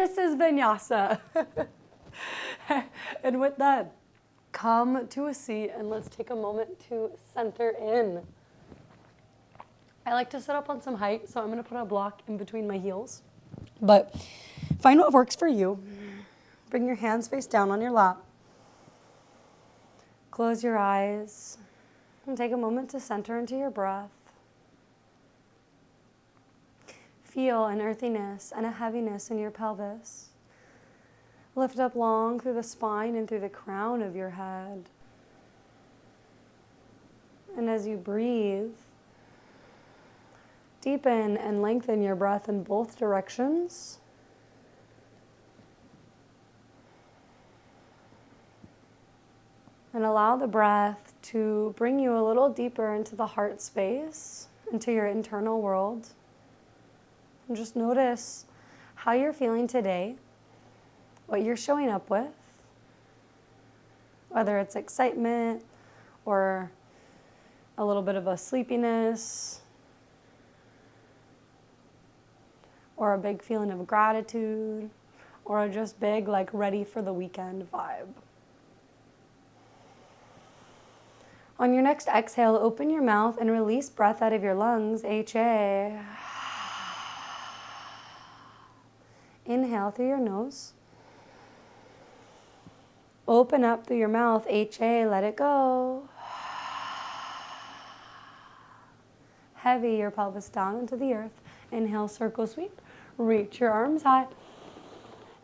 This is vinyasa. And with that, come to a seat and let's take a moment to center in. I like to sit up on some height, so I'm going to put a block in between my heels. But find what works for you. Bring your hands face down on your lap. Close your eyes and take a moment to center into your breath. Feel an earthiness and a heaviness in your pelvis. Lift up long through the spine and through the crown of your head. And as you breathe, deepen and lengthen your breath in both directions. And allow the breath to bring you a little deeper into the heart space, into your internal world. And just notice how you're feeling today, what you're showing up with, whether it's excitement or a little bit of a sleepiness or a big feeling of gratitude or a just big like ready for the weekend vibe. On your next exhale, open your mouth and release breath out of your lungs, HA. Inhale through your nose. Open up through your mouth, HA, let it go. Heavy your pelvis down into the earth. Inhale, circle sweep. Reach your arms high.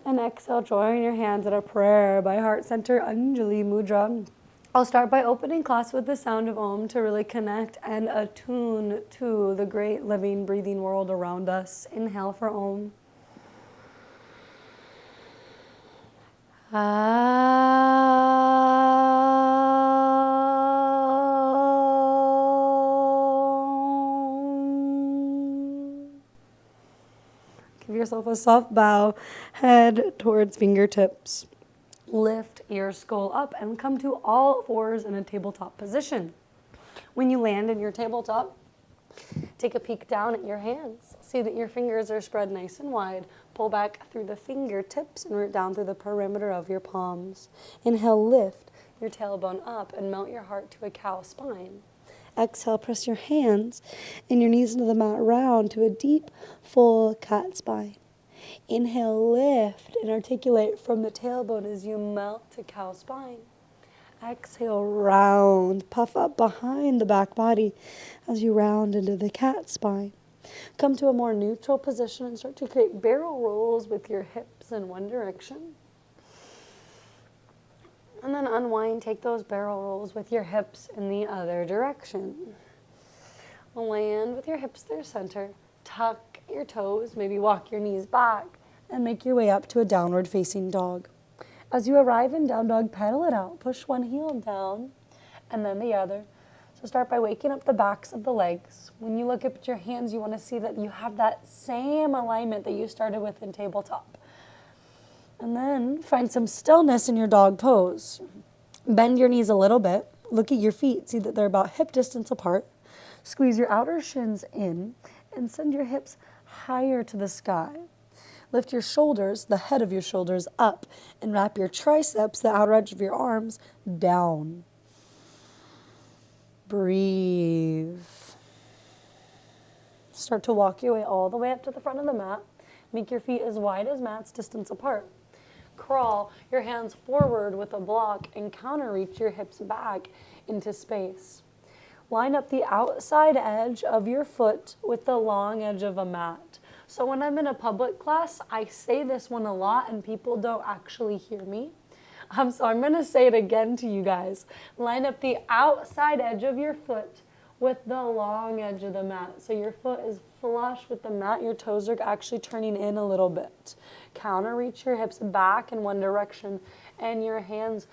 And exhale, join your hands at a prayer by heart center, Anjali Mudra. I'll start by opening class with the sound of Om to really connect and attune to the great living, breathing world around us. Inhale for Om. Give yourself a soft bow, head towards fingertips. Lift your skull up and come to all fours in a tabletop position. When you land in your tabletop, take a peek down at your hands. See that your fingers are spread nice and wide. Pull back through the fingertips and root down through the perimeter of your palms. Inhale, lift your tailbone up and melt your heart to a cow spine. Exhale, press your hands and your knees into the mat round to a deep, full cat spine. Inhale, lift and articulate from the tailbone as you melt to cow spine. Exhale, round, puff up behind the back body as you round into the cat spine. Come to a more neutral position and start to create barrel rolls with your hips in one direction. And then unwind, take those barrel rolls with your hips in the other direction. Land with your hips through center. Tuck your toes, maybe walk your knees back, and make your way up to a downward facing dog. As you arrive in down dog, pedal it out. Push one heel down and then the other. So start by waking up the backs of the legs. When you look up at your hands, you want to see that you have that same alignment that you started with in tabletop. And then find some stillness in your dog pose. Bend your knees a little bit. Look at your feet. See that they're about hip distance apart. Squeeze your outer shins in and send your hips higher to the sky. Lift your shoulders, the head of your shoulders, up and wrap your triceps, the outer edge of your arms, down. Breathe. Start to walk your way all the way up to the front of the mat. Make your feet as wide as mats, distance apart. Crawl your hands forward with a block and counter reach your hips back into space. Line up the outside edge of your foot with the long edge of a mat. So when I'm in a public class, I say this one a lot and people don't actually hear me. So I'm going to say it again to you guys. Line up the outside edge of your foot with the long edge of the mat. So your foot is flush with the mat. Your toes are actually turning in a little bit. Counter reach your hips back in one direction and your hands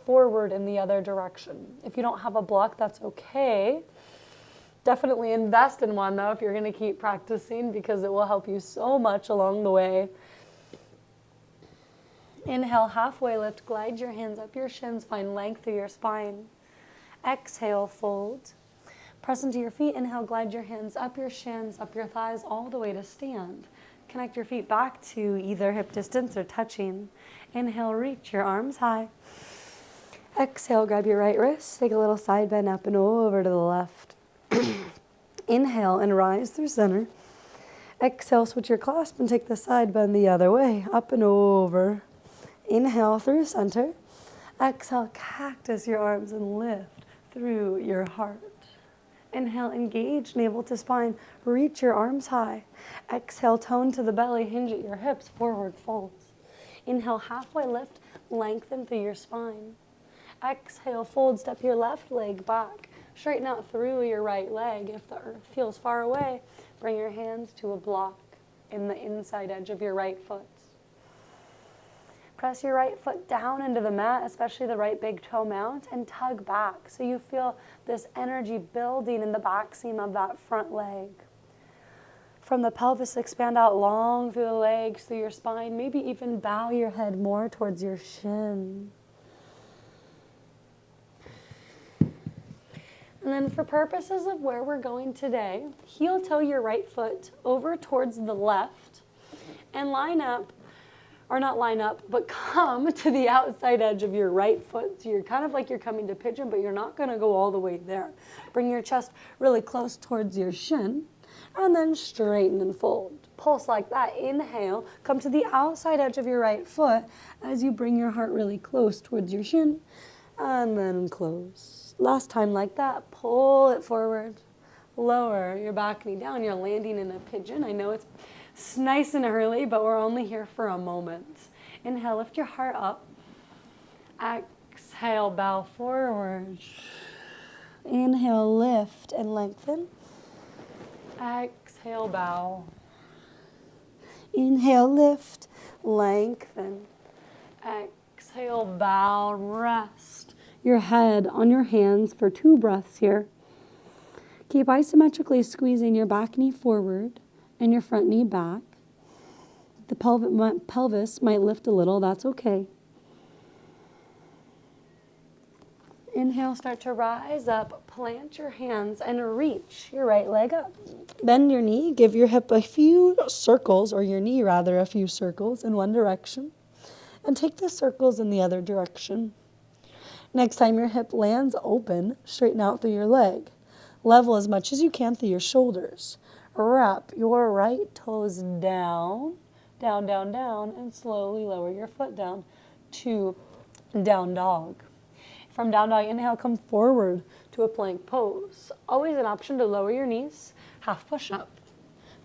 forward in the other direction. If you don't have a block, that's okay. Definitely invest in one though if you're going to keep practicing, because it will help you so much along the way. Inhale, halfway lift, glide your hands up your shins, find length through your spine. Exhale, fold. Press into your feet, inhale, glide your hands up your shins, up your thighs, all the way to stand. Connect your feet back to either hip distance or touching. Inhale, reach your arms high. Exhale, grab your right wrist, take a little side bend up and over to the left. Inhale and rise through center. Exhale, switch your clasp and take the side bend the other way, up and over. Inhale through center. Exhale, cactus your arms and lift through your heart. Inhale, engage navel to spine. Reach your arms high. Exhale, tone to the belly. Hinge at your hips. Forward folds. Inhale, halfway lift. Lengthen through your spine. Exhale, fold. Step your left leg back. Straighten out through your right leg. If the earth feels far away, bring your hands to a block in the inside edge of your right foot. Press your right foot down into the mat, especially the right big toe mount, and tug back so you feel this energy building in the back seam of that front leg. From the pelvis, expand out long through the legs, through your spine. Maybe even bow your head more towards your shin. And then for purposes of where we're going today, heel toe your right foot over towards the left and line up, or not line up, but come to the outside edge of your right foot. So you're kind of like you're coming to pigeon, but you're not going to go all the way there. Bring your chest really close towards your shin, and then straighten and fold. Pulse like that. Inhale, come to the outside edge of your right foot as you bring your heart really close towards your shin, and then close. Last time like that, pull it forward. Lower your back knee down. You're landing in a pigeon. I know it's nice and early, but we're only here for a moment. Inhale, lift your heart up. Exhale, bow forward. Inhale, lift and lengthen. Exhale, bow. Inhale, lift, lengthen. Exhale, bow, rest your head on your hands for 2 breaths here. Keep isometrically squeezing your back knee forward and your front knee back. The pelvis might lift a little, that's okay. Inhale, start to rise up, plant your hands and reach your right leg up. Bend your knee, give your hip a few circles, or your knee rather, a few circles in one direction, and take the circles in the other direction. Next time your hip lands open, straighten out through your leg. Level as much as you can through your shoulders. Wrap your right toes down, down, down, down, and slowly lower your foot down to down dog. From down dog, inhale, come forward to a plank pose. Always an option to lower your knees, half push up.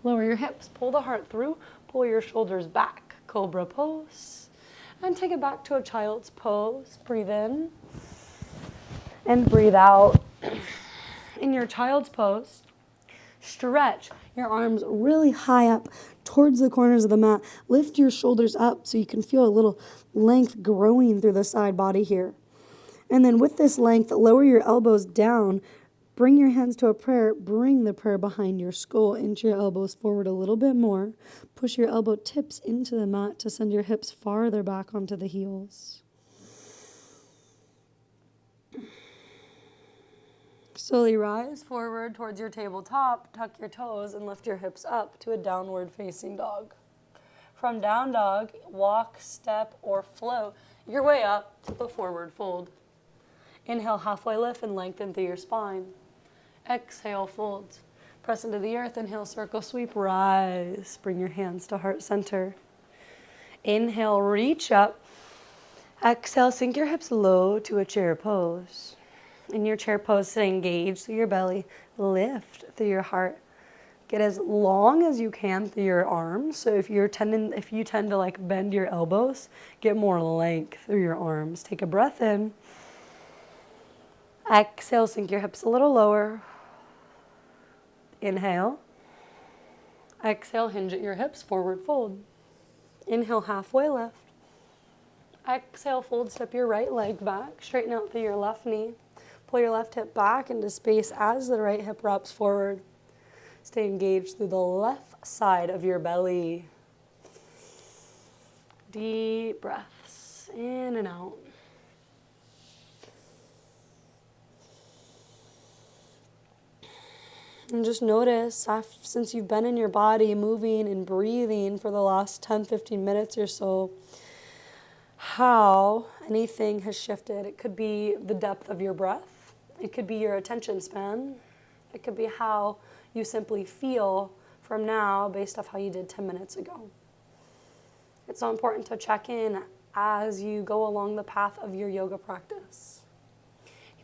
Lower your hips, pull the heart through, pull your shoulders back. Cobra pose. And take it back to a child's pose. Breathe in and breathe out. In your child's pose, stretch your arms really high up towards the corners of the mat. Lift your shoulders up so you can feel a little length growing through the side body here. And then with this length, lower your elbows down. Bring your hands to a prayer. Bring the prayer behind your skull. Inch your elbows forward a little bit more. Push your elbow tips into the mat to send your hips farther back onto the heels. Slowly rise forward towards your tabletop, tuck your toes, and lift your hips up to a downward facing dog. From down dog, walk, step, or float your way up to the forward fold. Inhale, halfway lift and lengthen through your spine. Exhale, fold. Press into the earth, inhale, circle sweep, rise. Bring your hands to heart center. Inhale, reach up. Exhale, sink your hips low to a chair pose. In your chair pose, engage through your belly, lift through your heart. Get as long as you can through your arms. So if you tend to like bend your elbows, get more length through your arms. Take a breath in. Exhale, sink your hips a little lower. Inhale. Exhale, hinge at your hips, forward fold. Inhale, halfway lift. Exhale, fold, step your right leg back, straighten out through your left knee. Pull your left hip back into space as the right hip wraps forward. Stay engaged through the left side of your belly. Deep breaths in and out. And just notice, since you've been in your body moving and breathing for the last 10, 15 minutes or so, how anything has shifted. It could be the depth of your breath. It could be your attention span. It could be how you simply feel from now based off how you did 10 minutes ago. It's so important to check in as you go along the path of your yoga practice.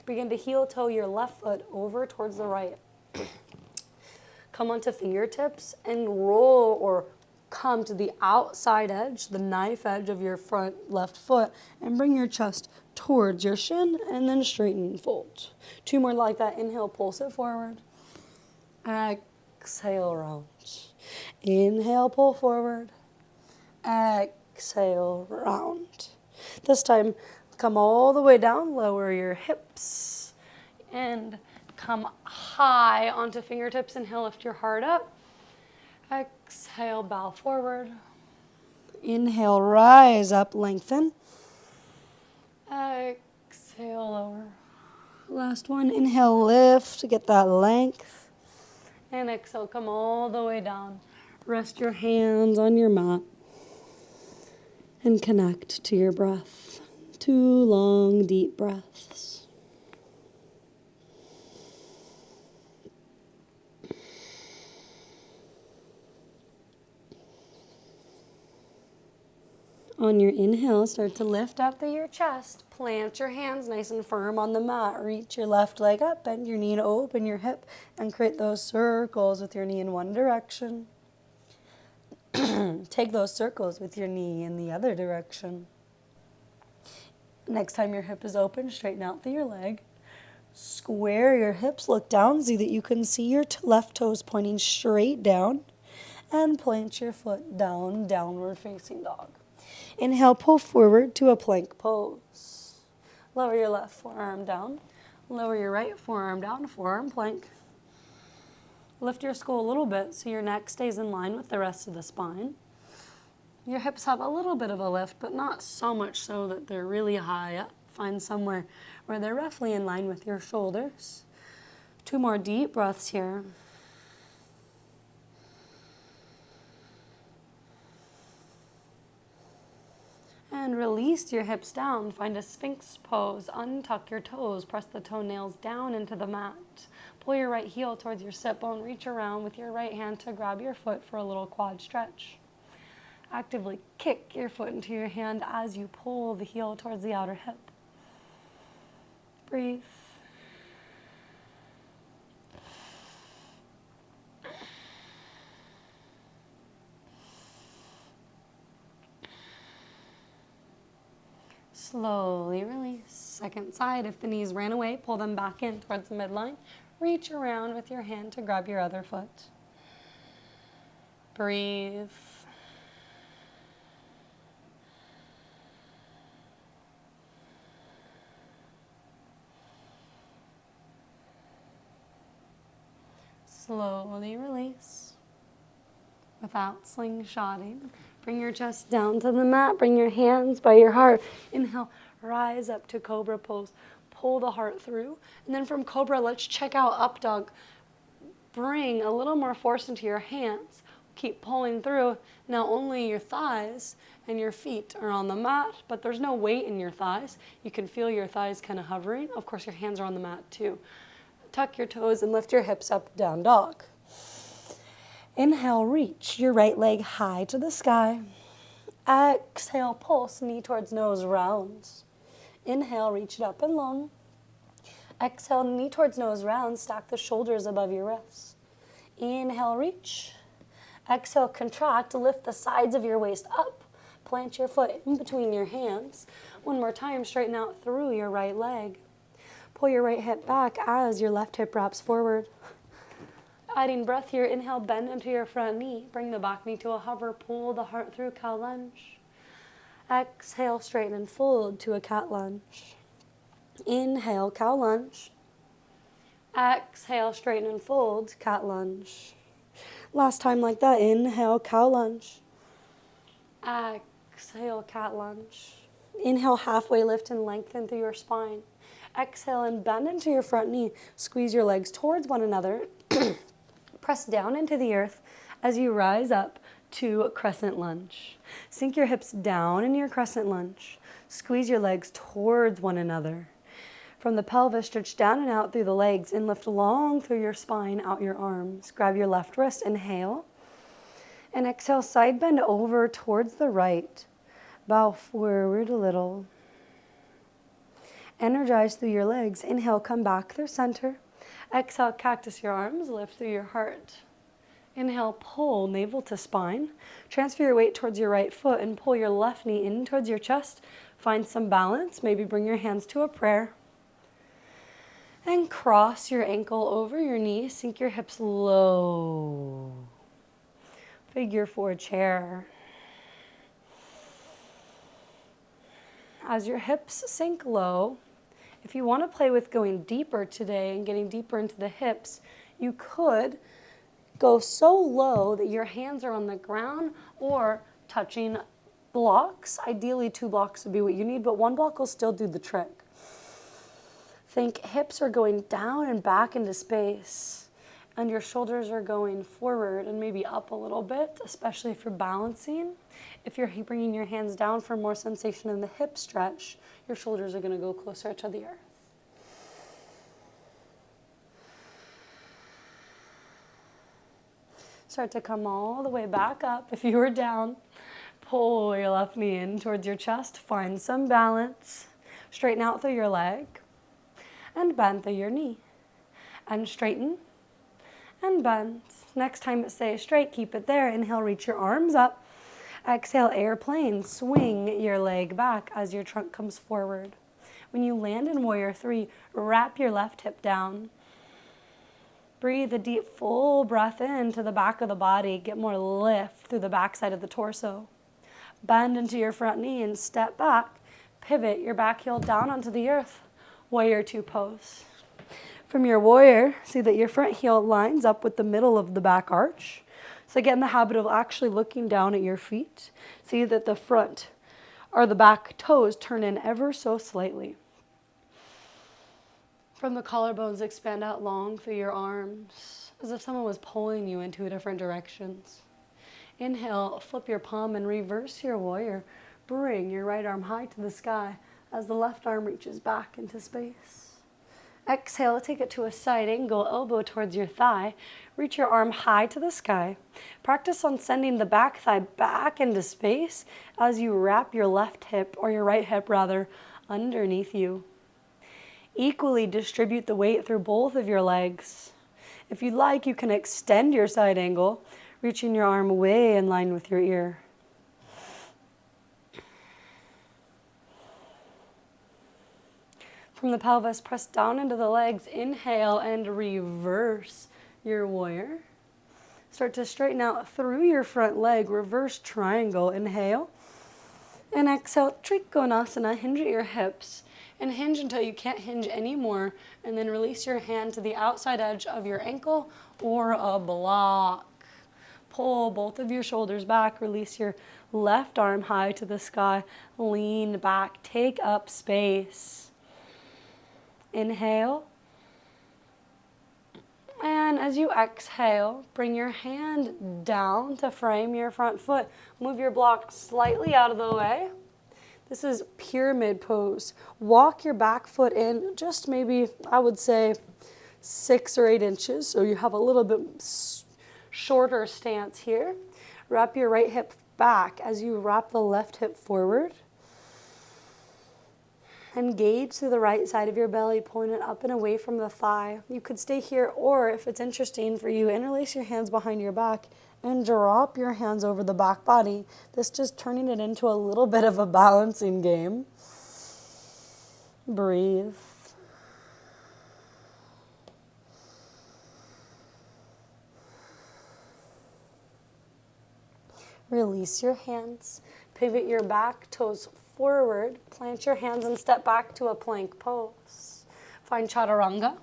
Begin to heel toe your left foot over towards the right. Come onto fingertips and roll or come to the outside edge, the knife edge of your front left foot, and bring your chest towards your shin and then straighten and fold. 2 more like that. Inhale, pulse it forward. Exhale, round. Inhale, pull forward. Exhale, round. This time, come all the way down, lower your hips, and come high onto fingertips. Inhale, lift your heart up. Exhale, bow forward. Inhale, rise up, lengthen. Exhale, lower. Last one, inhale, lift to get that length. And exhale, come all the way down. Rest your hands on your mat and connect to your breath. 2 long, deep breaths. On your inhale, start to lift up through your chest. Plant your hands nice and firm on the mat. Reach your left leg up, bend your knee to open your hip, and create those circles with your knee in one direction. Take those circles with your knee in the other direction. Next time your hip is open, straighten out through your leg. Square your hips, look down, see that you can see your left toes pointing straight down, and plant your foot down, downward facing dog. Inhale, pull forward to a plank pose. Lower your left forearm down. Lower your right forearm down, forearm plank. Lift your skull a little bit so your neck stays in line with the rest of the spine. Your hips have a little bit of a lift, but not so much so that they're really high up. Find somewhere where they're roughly in line with your shoulders. 2 more deep breaths here. And release your hips down. Find a Sphinx pose. Untuck your toes. Press the toenails down into the mat. Pull your right heel towards your sit bone. Reach around with your right hand to grab your foot for a little quad stretch. Actively kick your foot into your hand as you pull the heel towards the outer hip. Breathe. Slowly release. Second side. If the knees ran away, pull them back in towards the midline. Reach around with your hand to grab your other foot. Breathe. Slowly release. Without slingshotting. Bring your chest down to the mat. Bring your hands by your heart. Inhale, rise up to cobra pose. Pull the heart through. And then from cobra, let's check out up dog. Bring a little more force into your hands. Keep pulling through. Now only your thighs and your feet are on the mat, but there's no weight in your thighs. You can feel your thighs kind of hovering. Of course, your hands are on the mat too. Tuck your toes and lift your hips up, down dog. Inhale, reach your right leg high to the sky. Exhale, pulse, knee towards nose, rounds. Inhale, reach it up and long. Exhale, knee towards nose, round. Stack the shoulders above your wrists. Inhale, reach. Exhale, contract. Lift the sides of your waist up. Plant your foot in between your hands. One more time, straighten out through your right leg. Pull your right hip back as your left hip wraps forward. Adding breath here, inhale, bend into your front knee. Bring the back knee to a hover. Pull the heart through, cow lunge. Exhale, straighten and fold to a cat lunge. Inhale, cow lunge. Exhale, straighten and fold, cat lunge. Last time like that, inhale, cow lunge. Exhale, cat lunge. Inhale, halfway lift and lengthen through your spine. Exhale and bend into your front knee. Squeeze your legs towards one another. Press down into the earth as you rise up to a crescent lunge. Sink your hips down in your crescent lunge. Squeeze your legs towards one another. From the pelvis, stretch down and out through the legs and lift long through your spine, out your arms. Grab your left wrist, inhale. And exhale, side bend over towards the right. Bow forward a little. Energize through your legs. Inhale, come back through center. Exhale, cactus your arms, lift through your heart. Inhale, pull navel to spine. Transfer your weight towards your right foot and pull your left knee in towards your chest. Find some balance. Maybe bring your hands to a prayer. And cross your ankle over your knee. Sink your hips low. Figure 4 chair. As your hips sink low, if you want to play with going deeper today and getting deeper into the hips, you could go so low that your hands are on the ground or touching blocks. Ideally, 2 blocks would be what you need, but 1 block will still do the trick. Think hips are going down and back into space, and your shoulders are going forward and maybe up a little bit, especially if you're balancing. If you're bringing your hands down for more sensation in the hip stretch, your shoulders are going to go closer to the earth. Start to come all the way back up. If you were down, pull your left knee in towards your chest. Find some balance. Straighten out through your leg and bend through your knee. And straighten and bend. Next time it stays straight, keep it there. Inhale, reach your arms up. Exhale, airplane. Swing your leg back as your trunk comes forward. When you land in Warrior 3, wrap your left hip down. Breathe a deep, full breath in to the back of the body. Get more lift through the back side of the torso. Bend into your front knee and step back. Pivot your back heel down onto the earth. Warrior 2 pose. From your warrior, see that your front heel lines up with the middle of the back arch. So get in the habit of actually looking down at your feet. See that the front or the back toes turn in ever so slightly. From the collarbones, expand out long through your arms, as if someone was pulling you in 2 different directions. Inhale, flip your palm and reverse your warrior. Bring your right arm high to the sky as the left arm reaches back into space. Exhale, take it to a side angle, elbow towards your thigh. Reach your arm high to the sky. Practice on sending the back thigh back into space as you wrap your left hip, or your right hip rather, underneath you. Equally distribute the weight through both of your legs. If you'd like, you can extend your side angle, reaching your arm way in line with your ear. From the pelvis, press down into the legs. Inhale and reverse your warrior. Start to straighten out through your front leg. Reverse triangle. Inhale. And exhale, Trikonasana. Hinge at your hips. And hinge until you can't hinge anymore. And then release your hand to the outside edge of your ankle or a block. Pull both of your shoulders back. Release your left arm high to the sky. Lean back. Take up space. Inhale. And as you exhale, bring your hand down to frame your front foot. Move your block slightly out of the way. This is pyramid pose. Walk your back foot in just maybe, I would say, 6 or 8 inches. So you have a little bit shorter stance here. Wrap your right hip back as you wrap the left hip forward. Engage through the right side of your belly, pulling it up and away from the thigh. You could stay here, or if it's interesting for you, interlace your hands behind your back and drop your hands over the back body. This just turning it into a little bit of a balancing game. Breathe. Release your hands. Pivot your back toes forward. Plant your hands and step back to a plank pose. Find chaturanga.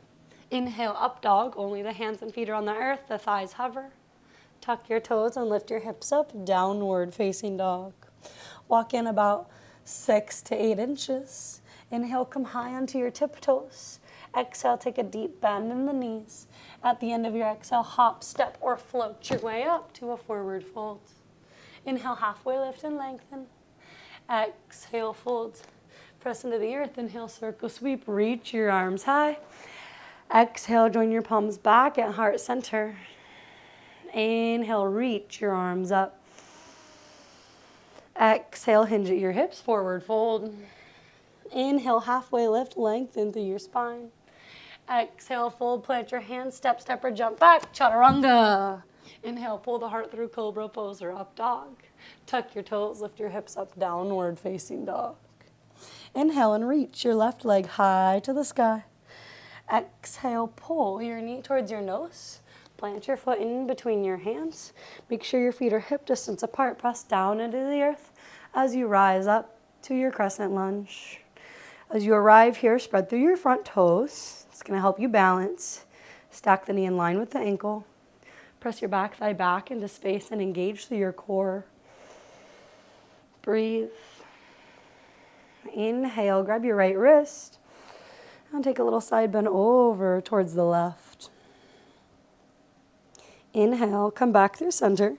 Inhale, up dog. Only the hands and feet are on the earth. The thighs hover. Tuck your toes and lift your hips up. Downward facing dog. Walk in about 6 to 8 inches. Inhale, come high onto your tiptoes. Exhale, take a deep bend in the knees. At the end of your exhale, hop, step, or float your way up to a forward fold. Inhale, halfway lift and lengthen. Exhale, fold. Press into the earth. Inhale, circle sweep. Reach your arms high. Exhale, join your palms back at heart center. Inhale, reach your arms up. Exhale, hinge at your hips, forward fold. Inhale, halfway lift, lengthen through your spine. Exhale, fold, plant your hands, step, step, or jump back, chaturanga. Inhale, pull the heart through cobra pose or up dog. Tuck your toes, lift your hips up, downward facing dog. Inhale and reach your left leg high to the sky. Exhale, pull your knee towards your nose. Plant your foot in between your hands. Make sure your feet are hip distance apart. Press down into the earth as you rise up to your crescent lunge. As you arrive here, spread through your front toes. It's going to help you balance. Stack the knee in line with the ankle. Press your back thigh back into space and engage through your core. Breathe. Inhale, grab your right wrist and take a little side bend over towards the left. Inhale, come back through center.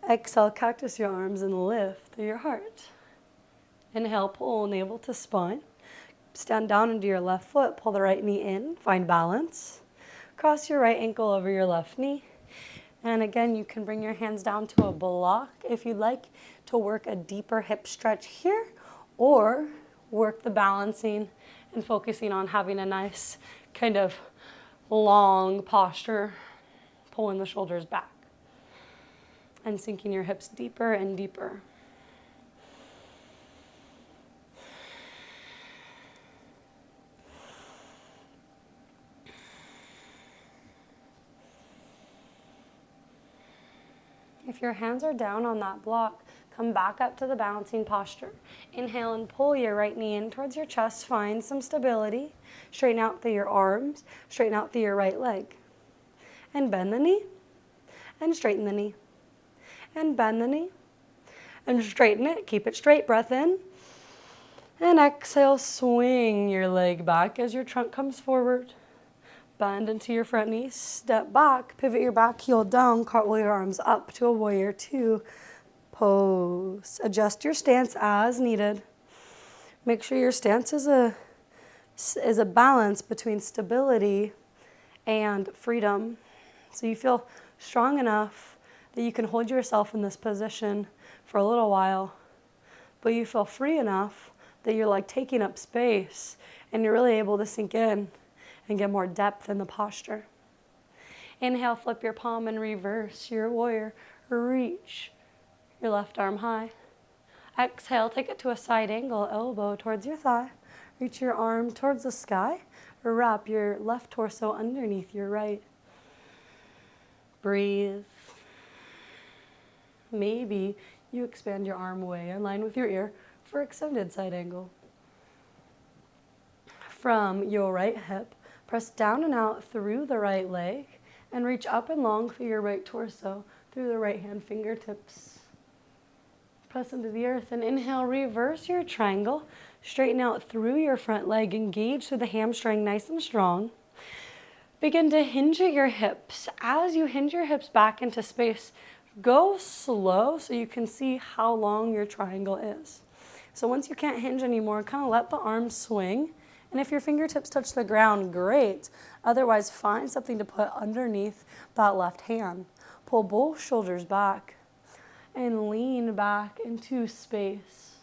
Exhale, cactus your arms and lift through your heart. Inhale, pull navel to spine. Stand down into your left foot, pull the right knee in, find balance. Cross your right ankle over your left knee. And again, you can bring your hands down to a block if you'd like to work a deeper hip stretch here, or work the balancing and focusing on having a nice kind of long posture, pulling the shoulders back and sinking your hips deeper and deeper. If your hands are down on that block, come back up to the balancing posture. Inhale and pull your right knee in towards your chest. Find some stability. Straighten out through your arms. Straighten out through your right leg. And bend the knee. And straighten the knee. And bend the knee. And straighten it. Keep it straight. Breath in. And exhale, swing your leg back as your trunk comes forward. Bend into your front knee, step back, pivot your back heel down, cartwheel your arms up to a warrior two pose. Adjust your stance as needed. Make sure your stance is a balance between stability and freedom. So you feel strong enough that you can hold yourself in this position for a little while, but you feel free enough that you're like taking up space and you're really able to sink in and get more depth in the posture. Inhale, flip your palm and reverse your warrior. Reach your left arm high. Exhale, take it to a side angle, elbow towards your thigh. Reach your arm towards the sky. Wrap your left torso underneath your right. Breathe. Maybe you expand your arm away in line with your ear for extended side angle. From your right hip, press down and out through the right leg and reach up and long through your right torso, through the right hand fingertips. Press into the earth and inhale, reverse your triangle. Straighten out through your front leg, engage through the hamstring nice and strong. Begin to hinge at your hips. As you hinge your hips back into space, go slow so you can see how long your triangle is. So once you can't hinge anymore, kind of let the arms swing. And if your fingertips touch the ground, great. Otherwise, find something to put underneath that left hand. Pull both shoulders back and lean back into space.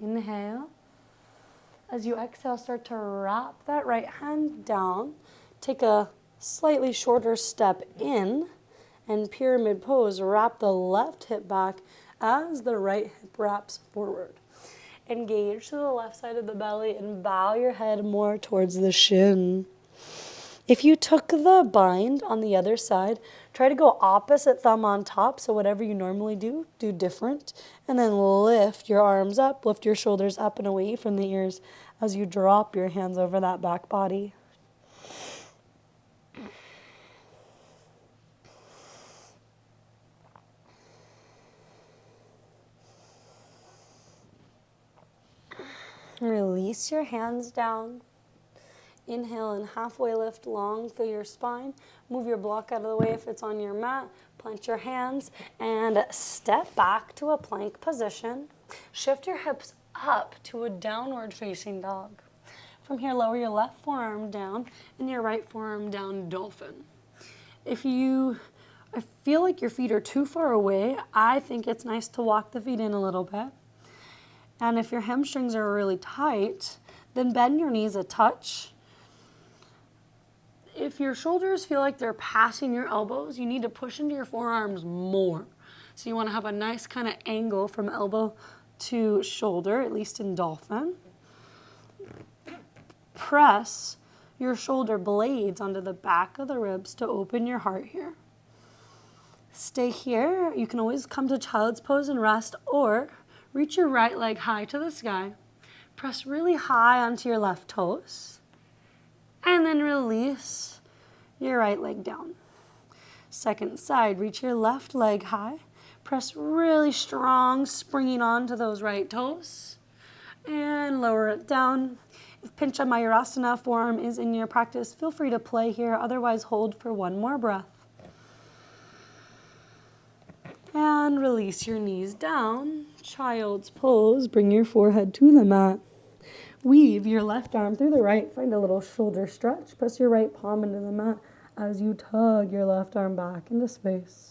Inhale. As you exhale, start to wrap that right hand down. Take a slightly shorter step in. And pyramid pose, wrap the left hip back as the right hip wraps forward. Engage to the left side of the belly and bow your head more towards the shin. If you took the bind on the other side, try to go opposite thumb on top, so whatever you normally do, do different. And then lift your arms up, lift your shoulders up and away from the ears as you drop your hands over that back body. Release your hands down. Inhale and halfway lift long through your spine. Move your block out of the way if it's on your mat. Plant your hands and step back to a plank position. Shift your hips up to a downward facing dog. From here, lower your left forearm down and your right forearm down, dolphin. If you feel like your feet are too far away, I think it's nice to walk the feet in a little bit. And if your hamstrings are really tight, then bend your knees a touch. If your shoulders feel like they're passing your elbows, you need to push into your forearms more. So you want to have a nice kind of angle from elbow to shoulder, at least in dolphin. Press your shoulder blades onto the back of the ribs to open your heart here. Stay here. You can always come to child's pose and rest, or reach your right leg high to the sky. Press really high onto your left toes. And then release your right leg down. Second side, reach your left leg high. Press really strong, springing onto those right toes. And lower it down. If Pincha Mayurasana form is in your practice, feel free to play here. Otherwise, hold for one more breath. And release your knees down. Child's pose. Bring your forehead to the mat. Weave your left arm through the right. Find a little shoulder stretch. Press your right palm into the mat as you tug your left arm back into space.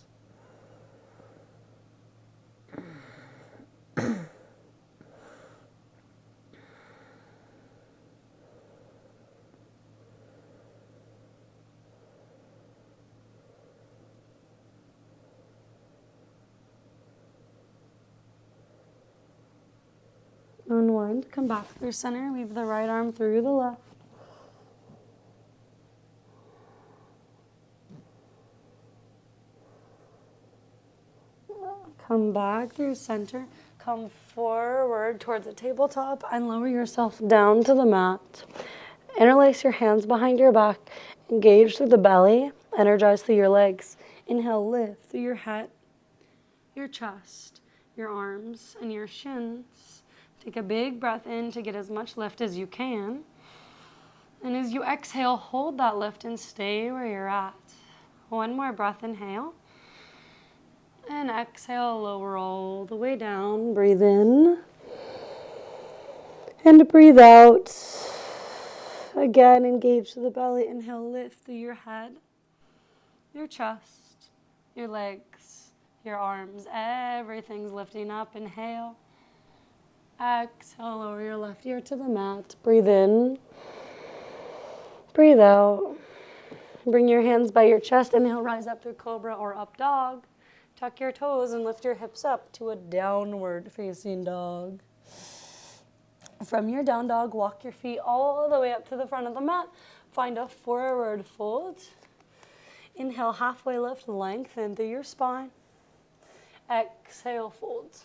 Unwind, come back through center, weave the right arm through the left. Come back through center, come forward towards the tabletop and lower yourself down to the mat. Interlace your hands behind your back, engage through the belly, energize through your legs. Inhale, lift through your head, your chest, your arms, and your shins. Take a big breath in to get as much lift as you can. And as you exhale, hold that lift and stay where you're at. One more breath, inhale. And exhale, lower all the way down. Breathe in. And breathe out. Again, engage to the belly. Inhale, lift through your head, your chest, your legs, your arms. Everything's lifting up. Inhale. Exhale, lower your left ear to the mat. Breathe in. Breathe out. Bring your hands by your chest. Inhale, rise up through cobra or up dog. Tuck your toes and lift your hips up to a downward facing dog. From your down dog, walk your feet all the way up to the front of the mat. Find a forward fold. Inhale, halfway lift, lengthen through your spine. Exhale, fold.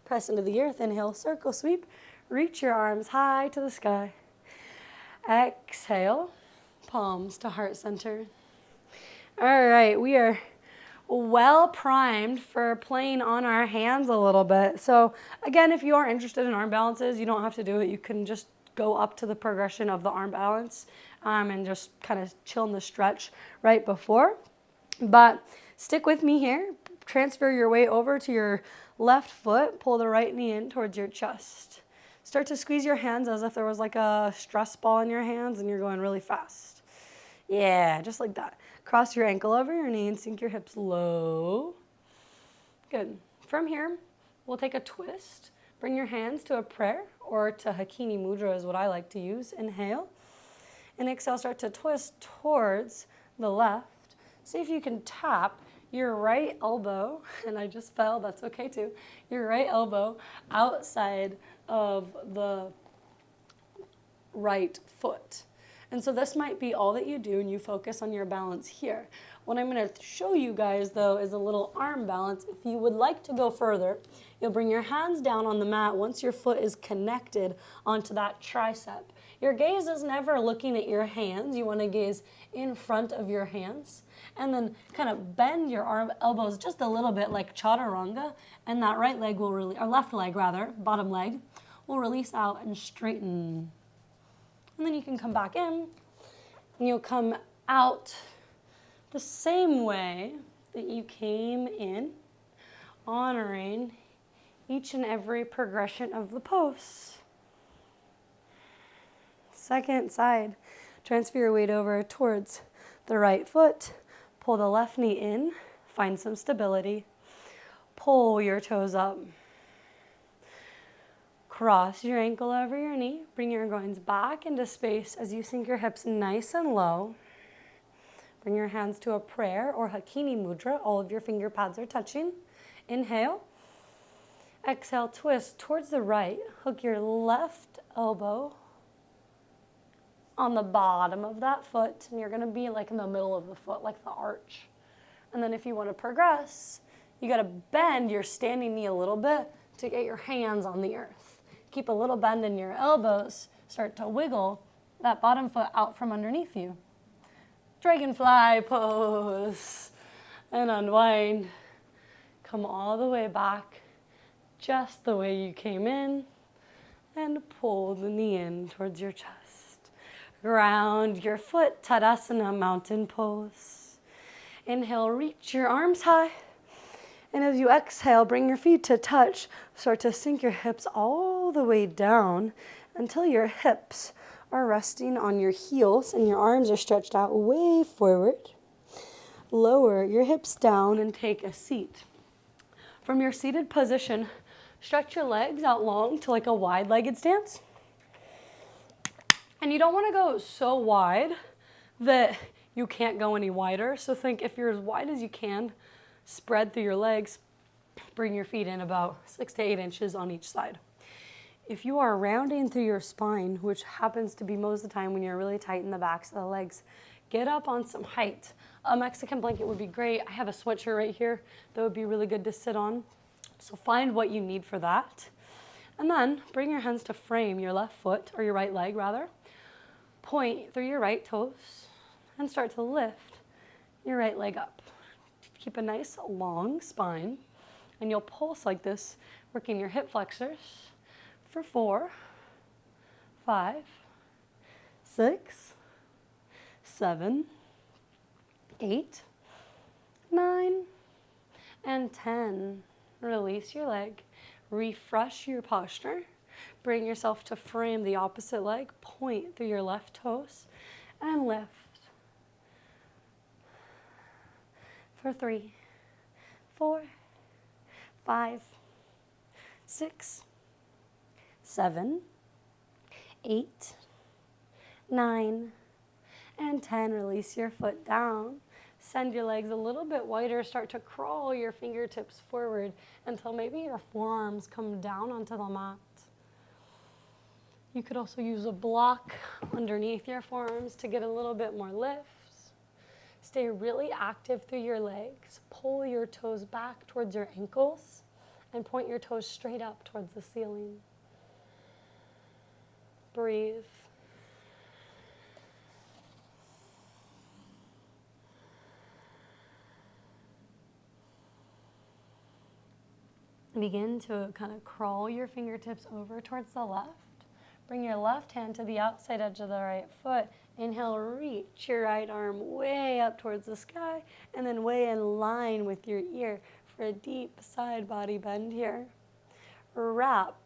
Press into the earth. Inhale, circle sweep. Reach your arms high to the sky. Exhale, palms to heart center. All right, we are well primed for playing on our hands a little bit. So again, if you are interested in arm balances, you don't have to do it. You can just go up to the progression of the arm balance and just kind of chill in the stretch right before. But stick with me here. Transfer your weight over to your left foot. Pull the right knee in towards your chest. Start to squeeze your hands as if there was like a stress ball in your hands and you're going really fast. Yeah, just like that. Cross your ankle over your knee and sink your hips low. Good. From here, we'll take a twist. Bring your hands to a prayer or to Hakini Mudra is what I like to use. Inhale. And exhale, start to twist towards the left. See if you can tap your right elbow, and I just fell, that's okay too, your right elbow outside of the right foot. And so this might be all that you do and you focus on your balance here. What I'm going to show you guys though is a little arm balance. If you would like to go further, you'll bring your hands down on the mat once your foot is connected onto that tricep. Your gaze is never looking at your hands. You want to gaze in front of your hands and then kind of bend your elbows just a little bit like chaturanga, and that right leg will really, or left leg rather, bottom leg, We'll release out and straighten. And then you can come back in, and you'll come out the same way that you came in, honoring each and every progression of the pose. Second side, transfer your weight over towards the right foot. Pull the left knee in, find some stability. Pull your toes up. Cross your ankle over your knee. Bring your groins back into space as you sink your hips nice and low. Bring your hands to a prayer or Hakini Mudra. All of your finger pads are touching. Inhale. Exhale, twist towards the right. Hook your left elbow on the bottom of that foot, and you're going to be like in the middle of the foot, like the arch. And then if you want to progress, you got to bend your standing knee a little bit to get your hands on the earth. Keep a little bend in your elbows. Start to wiggle that bottom foot out from underneath you. Dragonfly pose. And unwind. Come all the way back, just the way you came in, and pull the knee in towards your chest. Ground your foot, Tadasana, mountain pose. Inhale, reach your arms high. And as you exhale, bring your feet to touch. Start to sink your hips all the way down until your hips are resting on your heels and your arms are stretched out way forward. Lower your hips down and take a seat. From your seated position, stretch your legs out long to like a wide-legged stance. And you don't want to go so wide that you can't go any wider. So think if you're as wide as you can, spread through your legs, bring your feet in about 6 to 8 inches on each side. If you are rounding through your spine, which happens to be most of the time when you're really tight in the backs of the legs, get up on some height. A Mexican blanket would be great. I have a sweatshirt right here that would be really good to sit on. So find what you need for that. And then bring your hands to frame your left foot, or your right leg rather. Point through your right toes and start to lift your right leg up. Keep a nice long spine, and you'll pulse like this, working your hip flexors for 4, 5, 6, 7, 8, 9, and 10. Release your leg. Refresh your posture. Bring yourself to frame the opposite leg. Point through your left toes and lift. For 3, 4, 5, 6, 7, 8, 9, and 10. Release your foot down. Send your legs a little bit wider. Start to crawl your fingertips forward until maybe your forearms come down onto the mat. You could also use a block underneath your forearms to get a little bit more lift. Stay really active through your legs. Pull your toes back towards your ankles and point your toes straight up towards the ceiling. Breathe. Begin to kind of crawl your fingertips over towards the left. Bring your left hand to the outside edge of the right foot. Inhale, reach your right arm way up towards the sky, and then way in line with your ear for a deep side body bend here. Wrap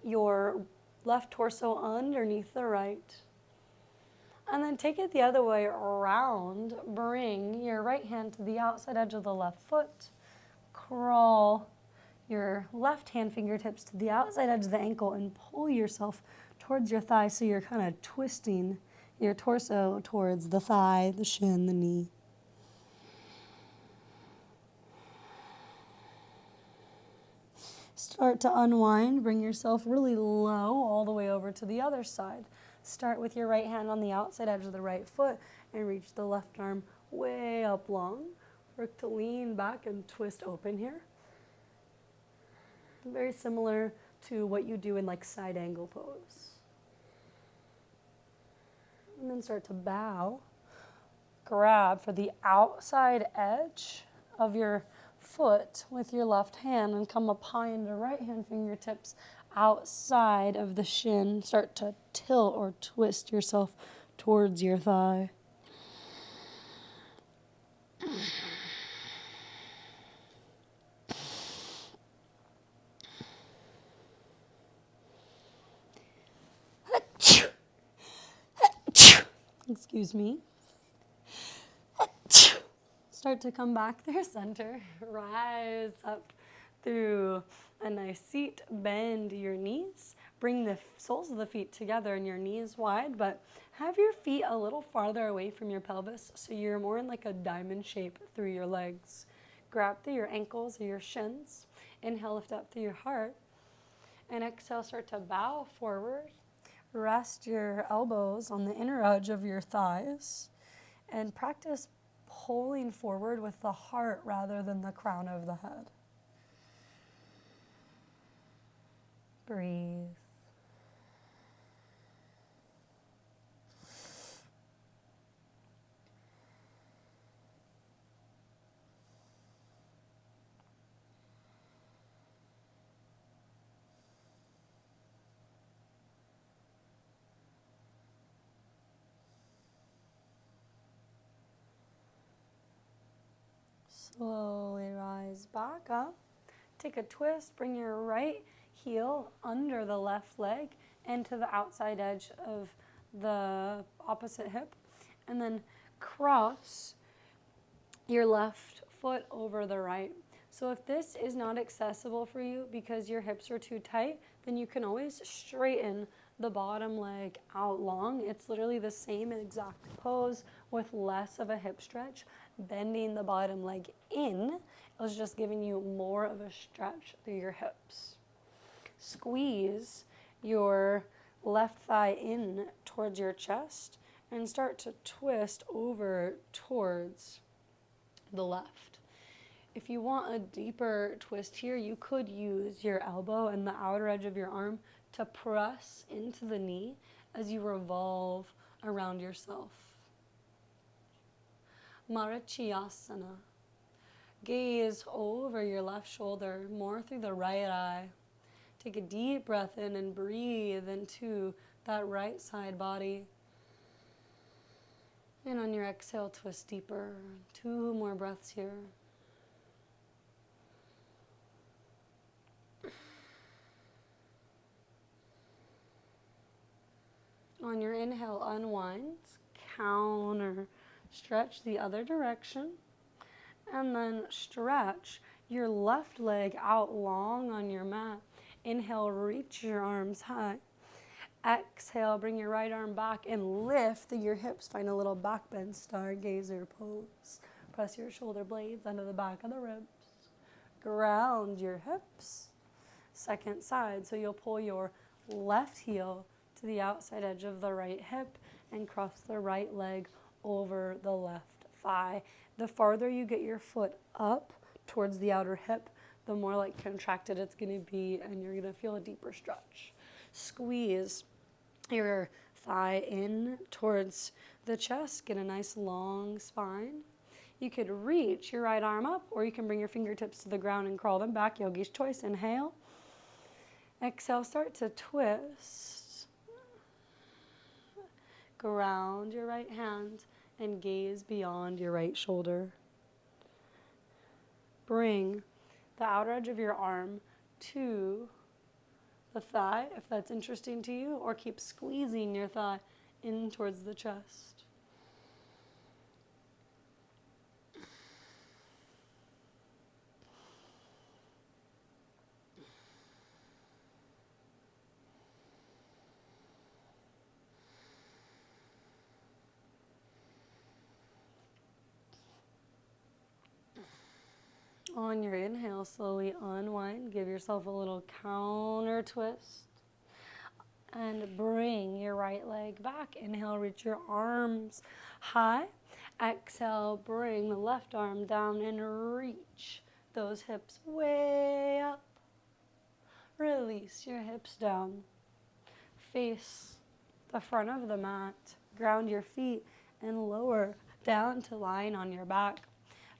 your left torso underneath the right. And then take it the other way around. Bring your right hand to the outside edge of the left foot. Crawl your left hand fingertips to the outside edge of the ankle and pull yourself towards your thigh, so you're kind of twisting your torso towards the thigh, the shin, the knee. Start to unwind. Bring yourself really low all the way over to the other side. Start with your right hand on the outside edge of the right foot and reach the left arm way up long. Work to lean back and twist open here. Very similar to what you do in like side angle pose. And then start to bow. Grab for the outside edge of your foot with your left hand and come up high into right hand fingertips outside of the shin, start to tilt or twist yourself towards your thigh. Excuse me. Start to come back through center. Rise up through a nice seat. Bend your knees. Bring the soles of the feet together and your knees wide, but have your feet a little farther away from your pelvis so you're more in like a diamond shape through your legs. Grab through your ankles or your shins. Inhale, lift up through your heart. And exhale, start to bow forward. Rest your elbows on the inner edge of your thighs and practice pulling forward with the heart rather than the crown of the head. Breathe. Slowly rise back up. Take a twist. Bring your right heel under the left leg and to the outside edge of the opposite hip. And then cross your left foot over the right. So if this is not accessible for you because your hips are too tight, then you can always straighten the bottom leg out long. It's literally the same exact pose with less of a hip stretch. Bending the bottom leg in is just giving you more of a stretch through your hips. Squeeze your left thigh in towards your chest and start to twist over towards the left. If you want a deeper twist here, you could use your elbow and the outer edge of your arm to press into the knee as you revolve around yourself. Marichyasana. Gaze over your left shoulder, more through the right eye. Take a deep breath in and breathe into that right side body. And on your exhale, twist deeper. 2 more breaths here. On your inhale, unwind, counter, stretch the other direction, and then stretch your left leg out long on your mat. Inhale, reach your arms high. Exhale, bring your right arm back and lift through your hips. Find a little back bend, stargazer pose. Press your shoulder blades under the back of the ribs. Ground your hips. Second side, so you'll pull your left heel to the outside edge of the right hip and cross the right leg over the left thigh. The farther you get your foot up towards the outer hip, the more like contracted it's going to be and you're going to feel a deeper stretch. Squeeze your thigh in towards the chest. Get a nice long spine. You could reach your right arm up or you can bring your fingertips to the ground and crawl them back. Yogi's choice. Inhale. Exhale, start to twist. Ground your right hand and gaze beyond your right shoulder. Bring the outer edge of your arm to the thigh, if that's interesting to you, or keep squeezing your thigh in towards the chest. On your inhale, slowly unwind. Give yourself a little counter twist. And bring your right leg back. Inhale, reach your arms high. Exhale, bring the left arm down and reach those hips way up. Release your hips down. Face the front of the mat. Ground your feet and lower down to lying on your back.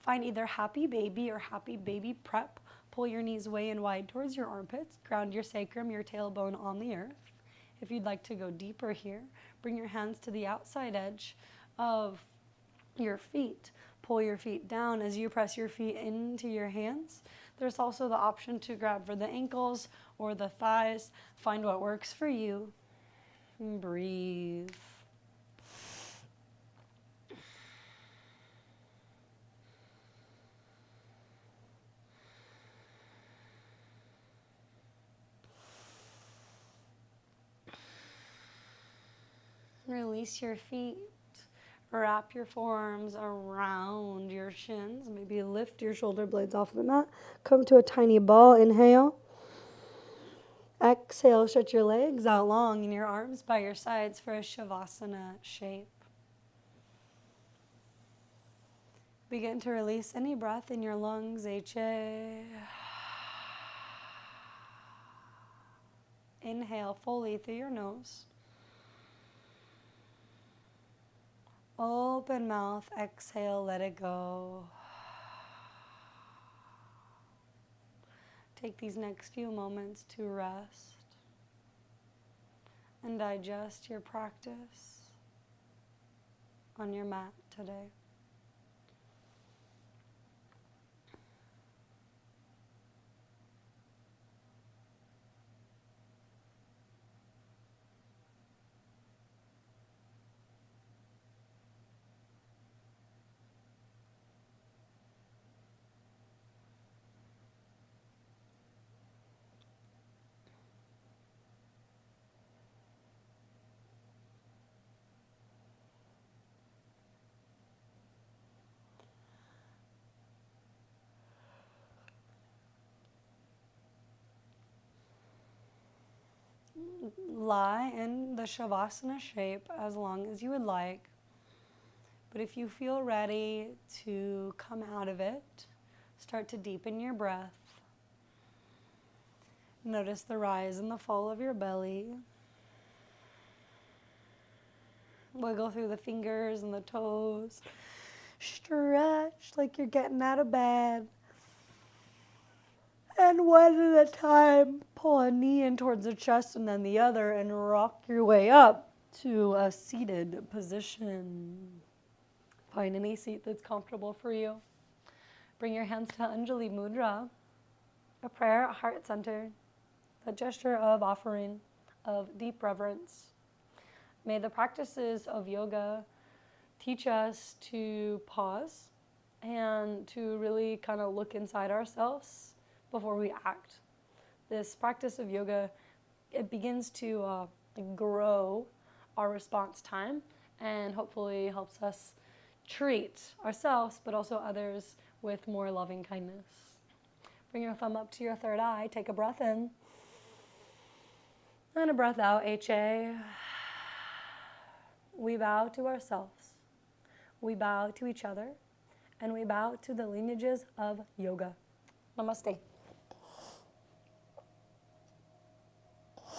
Find either happy baby or happy baby prep Pull your knees way and wide towards your armpits. Ground your sacrum, your tailbone on the earth. If you'd like to go deeper here, bring your hands to the outside edge of your feet. Pull your feet down as you press your feet into your hands. There's also the option to grab for the ankles or the thighs. Find what works for you. And breathe. Release your feet. Wrap your forearms around your shins. Maybe lift your shoulder blades off the mat. Come to a tiny ball. Inhale. Exhale, stretch your legs out long and your arms by your sides for a Shavasana shape. Begin to release any breath in your lungs. HA. Inhale fully through your nose. Open mouth, exhale, let it go. Take these next few moments to rest and digest your practice on your mat today. Lie in the Shavasana shape as long as you would like. But if you feel ready to come out of it, start to deepen your breath. Notice the rise and the fall of your belly. Wiggle through the fingers and the toes. Stretch like you're getting out of bed. And one at a time, pull a knee in towards the chest and then the other and rock your way up to a seated position. Find any seat that's comfortable for you. Bring your hands to Anjali Mudra, a prayer, a heart center, a gesture of offering, of deep reverence. May the practices of yoga teach us to pause and to really kind of look inside ourselves before we act. This practice of yoga, it begins to grow our response time and hopefully helps us treat ourselves but also others with more loving kindness. Bring your thumb up to your third eye. Take a breath in and a breath out. HA. We bow to ourselves. We bow to each other. And we bow to the lineages of yoga. Namaste.